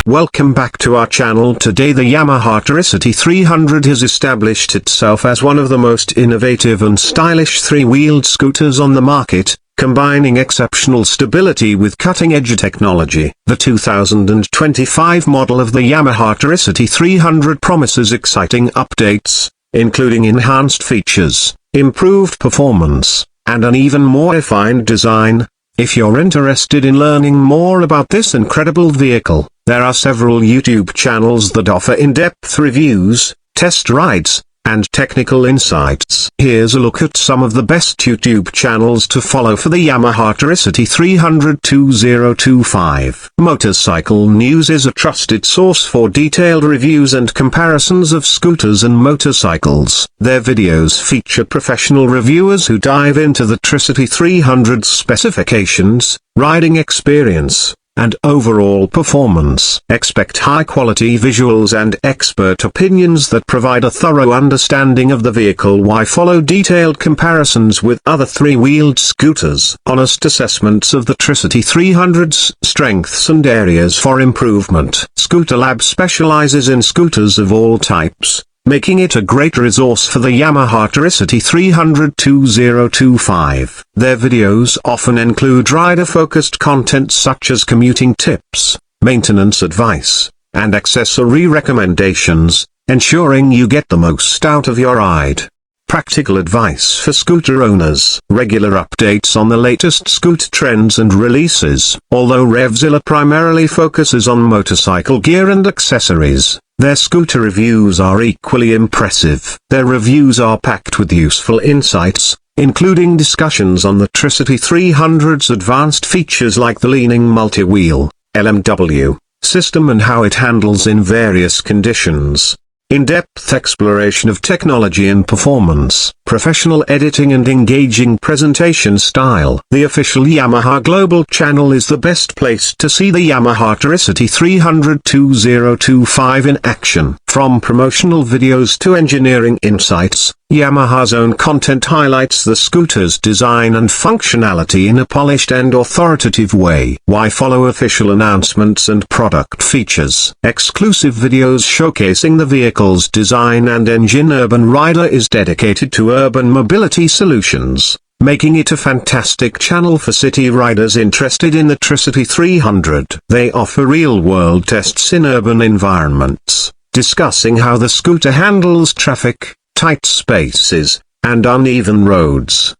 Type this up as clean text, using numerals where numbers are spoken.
Welcome back to our channel. Today the Yamaha Tricity 300 has established itself as one of the most innovative and stylish three-wheeled scooters on the market, combining exceptional stability with cutting-edge technology. The 2025 model of the Yamaha Tricity 300 promises exciting updates, including enhanced features, improved performance, and an even more refined design. If you're interested in learning more about this incredible vehicle, there are several YouTube channels that offer in-depth reviews, test rides, and technical insights. Here's a look at some of the best YouTube channels to follow for the Yamaha Tricity 300 2025. Motorcycle News is a trusted source for detailed reviews and comparisons of scooters and motorcycles. Their videos feature professional reviewers who dive into the Tricity 300's specifications, riding experience, and overall performance. Expect high-quality visuals and expert opinions that provide a thorough understanding of the vehicle. Why follow detailed comparisons with other three-wheeled scooters? Honest assessments of the Tricity 300's strengths and areas for improvement. Scooter Lab specializes in scooters of all types, making it a great resource for the Yamaha Tricity 300 2025. Their videos often include rider-focused content such as commuting tips, maintenance advice, and accessory recommendations, ensuring you get the most out of your ride. Practical advice for scooter owners. Regular updates on the latest scooter trends and releases. Although Revzilla primarily focuses on motorcycle gear and accessories, their scooter reviews are equally impressive. Their reviews are packed with useful insights, including discussions on the Tricity 300's advanced features like the leaning multi-wheel (LMW) system and how it handles in various conditions. In-depth exploration of technology and performance, professional editing and engaging presentation style. The official Yamaha Global channel is the best place to see the Yamaha Tricity 300 2025 in action. From promotional videos to engineering insights, Yamaha's own content highlights the scooter's design and functionality in a polished and authoritative way. Why follow official announcements and product features? Exclusive videos showcasing the vehicle's design and engine. Urban Rider is dedicated to urban mobility solutions, making it a fantastic channel for city riders interested in the Tricity 300. They offer real-world tests in urban environments, discussing how the scooter handles traffic, tight spaces, and uneven roads.